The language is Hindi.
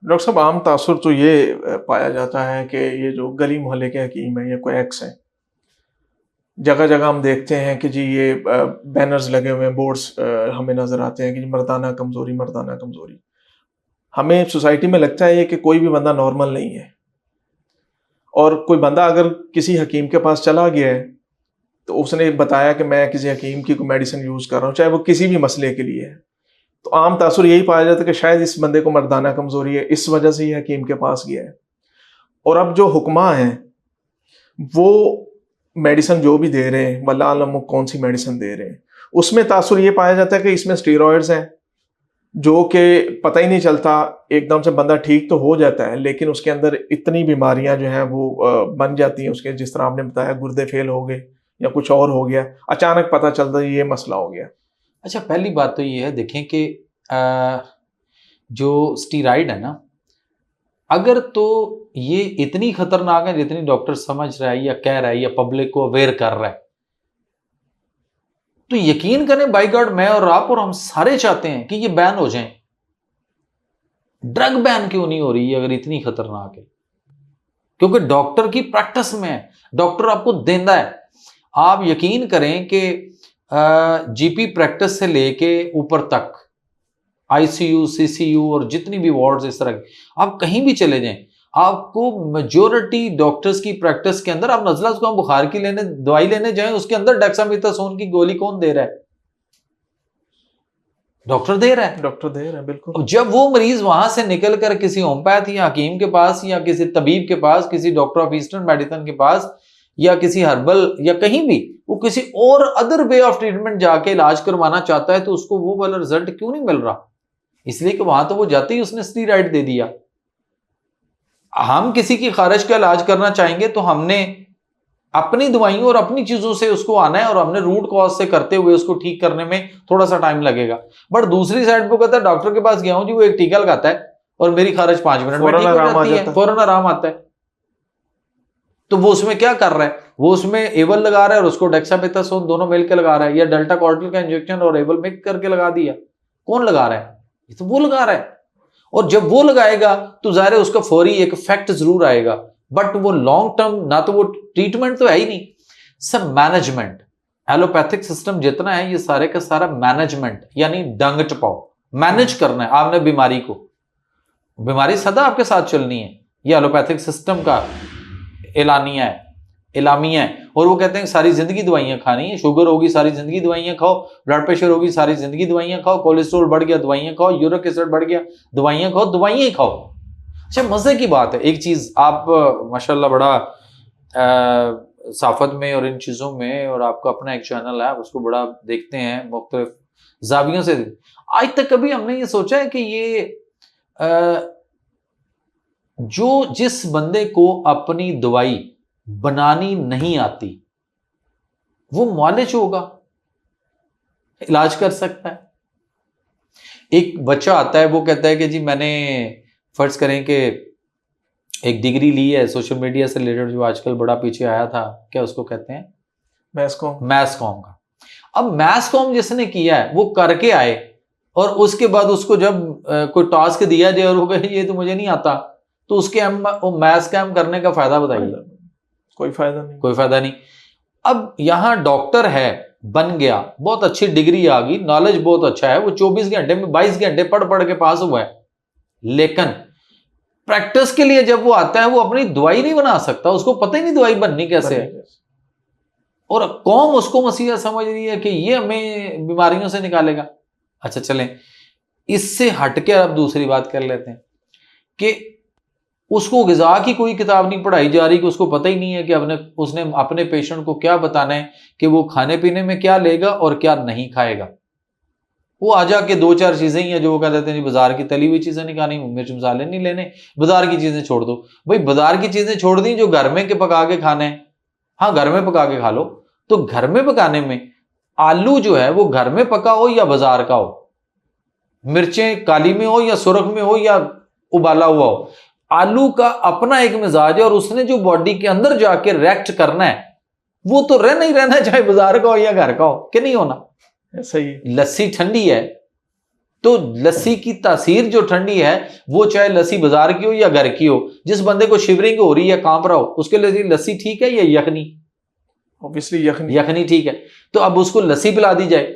डॉक्टर साहब, आम तासुर तो ये पाया जाता है कि ये जो गली मोहल्ले के हकीम हैं या कोई एक्स हैं, जगह-जगह हम देखते हैं कि जी ये बैनर्स लगे हुए हैं, बोर्ड्स हमें नज़र आते हैं कि जी मर्दाना कमज़ोरी, मर्दाना कमज़ोरी। हमें सोसाइटी में लगता है कि कोई भी बंदा नॉर्मल नहीं है और कोई बंदा अगर किसी हकीम के पास चला गया है, तो उसने बताया कि मैं किसी हकीम की कोई मेडिसिन यूज़ कर रहा हूँ, चाहे वो किसी भी मसले के लिए है। तो आम तासुर यही पाया जाता है कि शायद इस बंदे को मर्दाना कमज़ोरी है, इस वजह से ये हकीम के पास गया है। और अब जो हुक्मा हैं, वो मेडिसिन जो भी दे रहे हैं, वल्लाह आलम वो कौन सी मेडिसिन दे रहे हैं, उसमें तासुर ये पाया जाता है कि इसमें स्टेरॉयड्स हैं, जो कि पता ही नहीं चलता, एकदम से बंदा ठीक तो हो जाता है, लेकिन उसके अंदर इतनी बीमारियां जो हैं वो बन जाती हैं उसके, जिस तरह आपने बताया गुर्दे फेल हो गए या कुछ और हो गया, अचानक पता चलता है ये मसला हो गया। अच्छा, पहली बात तो ये है, देखें कि जो स्टीराइड है ना, अगर तो ये इतनी खतरनाक है जितनी डॉक्टर समझ रहा है या कह रहा है या पब्लिक को अवेयर कर रहा है, तो यकीन करें बाय गॉड, मैं और आप और हम सारे चाहते हैं कि ये बैन हो जाए। ड्रग बैन क्यों नहीं हो रही है अगर इतनी खतरनाक है? क्योंकि डॉक्टर की प्रैक्टिस में है, डॉक्टर आपको देंदा है। आप यकीन करें कि जीपी प्रैक्टिस से लेके ऊपर तक आईसीयू, सीसीयू और जितनी भी वार्ड्स इस तरह के, आप कहीं भी चले जाएं, आपको मेजोरिटी डॉक्टर्स की प्रैक्टिस के अंदर, आप नजला जुकाम बुखार की लेने दवाई लेने जाएं, उसके अंदर डेक्सामेथासोन की गोली कौन दे रहा है? डॉक्टर दे रहा है। डॉक्टर दे रहे हैं, बिल्कुल। अब जब वो मरीज वहां से निकल कर किसी होम्योपैथ या हकीम के पास या किसी तबीब के पास, किसी डॉक्टर ऑफ ईस्टर्न मेडिसिन के पास या किसी हर्बल या कहीं भी वो किसी और अदर वे ऑफ ट्रीटमेंट जाके इलाज करवाना चाहता है, तो उसको वो वाला रिजल्ट क्यों नहीं मिल रहा? इसलिए कि वहां तो वो जाते ही उसने स्टीरॉइड दे दिया। हम किसी की खारिश का इलाज करना चाहेंगे तो हमने अपनी दवाइयों और अपनी चीजों से उसको आना है, और हमने रूट कॉज से करते हुए उसको ठीक करने में थोड़ा सा टाइम लगेगा। बट दूसरी साइड पर कहता है डॉक्टर के पास गया हूं जी, वो एक टीका लगाता है और मेरी खारिश 5 मिनट में ठीक हो जाती है, फौरन आराम आता है। तो वो उसमें क्या कर रहा है? वो उसमें एवल लगा रहा है और उसको डेक्सामेथासोन दोनों मिलकर लगा रहा है, या डेल्टा कॉर्टिल का इंजेक्शन और एवल मिक्स करके लगा दिया। कौन लगा रहा है? ये तो वो लगा रहा है। और जब वो लगाएगा तो जाहिर है उसका फौरी एक इफेक्ट जरूर आएगा, बट वो लॉन्ग टर्म ना, तो वो ट्रीटमेंट तो है ही नहीं, सब मैनेजमेंट। एलोपैथिक सिस्टम जितना है ये सारे का सारा मैनेजमेंट, यानी डंग टपाओ, मैनेज करना है आपने बीमारी को। बीमारी सदा आपके साथ चलनी है, ये एलोपैथिक सिस्टम का एलानिया है, इलामिया है। और वो कहते हैं सारी जिंदगी दवाइयां खानी है, शुगर होगी सारी जिंदगी दवाइयां खाओ, ब्लड प्रेशर होगी सारी जिंदगी दवाइयां खाओ, कोलेस्ट्रॉल बढ़ गया दवाइयां खाओ, यूरिक एसिड बढ़ गया दवाइयां खाओ, दवाइयां ही खाओ। अच्छा, मजे की बात है एक चीज, आप माशाल्लाह बड़ा साफत में और इन चीजों में, और आपका अपना एक चैनल है, उसको बड़ा देखते हैं मुख्तलिफ जावियों से। आज तक कभी हमने ये सोचा है कि ये जो जिस बंदे को अपनी दवाई बनानी नहीं आती, वो मुआलिज होगा, इलाज कर सकता है? एक बच्चा आता है, वो कहता है कि जी मैंने, फर्ज करें कि एक डिग्री ली है सोशल मीडिया से रिलेटेड, जो आजकल बड़ा पीछे आया था, क्या उसको कहते हैं, मैस कॉम का। अब मैस कॉम जिसने किया है वो करके आए, और उसके बाद उसको जब कोई टास्क दिया जाए और वो कहे ये तो मुझे नहीं आता, तो उसके मैस कॉम करने का फायदा बताइए? कोई फायदा नहीं, कोई फायदा नहीं। अब यहां डॉक्टर है, बन गया, बहुत अच्छी डिग्री आ गई, नॉलेज बहुत अच्छा है, वो 24 घंटे में 22 घंटे पढ़ पढ़ के पास हुआ है, लेकिन प्रैक्टिस के लिए जब वो आता है वो अपनी दवाई नहीं बना सकता, उसको पता ही नहीं दवाई बननी कैसे है। और कौम उसको मसीहा समझ रही है कि ये हमें बीमारियों से निकालेगा। अच्छा चलें, इससे हटके अब दूसरी बात कर लेते हैं कि उसको ग़िज़ा की कोई किताब नहीं पढ़ाई जा रही, कि उसको पता ही नहीं है कि उसने अपने पेशेंट को क्या बताना है कि वो खाने पीने में क्या लेगा और क्या नहीं खाएगा। वो आ जाके 2-4 चीजें ही हैं जो वो कह देते हैं जी बाजार की तली हुई चीजें नहीं खानी, मिर्च मसाले नहीं लेने, बाजार की चीजें छोड़ दो। भाई बाजार की चीजें छोड़ दी, जो घर में के पका के खाने हैं, हाँ घर में पका के खा लो। तो घर में पकाने में आलू जो है वो घर में पका हो या बाजार का हो, मिर्चें काली में हो या सुर्ख में हो या उबाला हुआ हो, आलू का अपना एक मिजाज है, और उसने जो बॉडी के अंदर जाके रिएक्ट करना है वो तो रहना ही रहना है, चाहे बाजार का हो या घर का हो, कि नहीं होना? सही। लस्सी ठंडी है तो लस्सी की तासीर जो ठंडी है, वो चाहे लस्सी बाजार की हो या घर की हो, जिस बंदे को शिवरिंग हो रही है, कांप रहा हो, उसके लिए लस्सी ठीक है या यखनी? ऑब्वियसली यखनी। यखनी ठीक है। तो अब उसको लस्सी पिला दी जाए।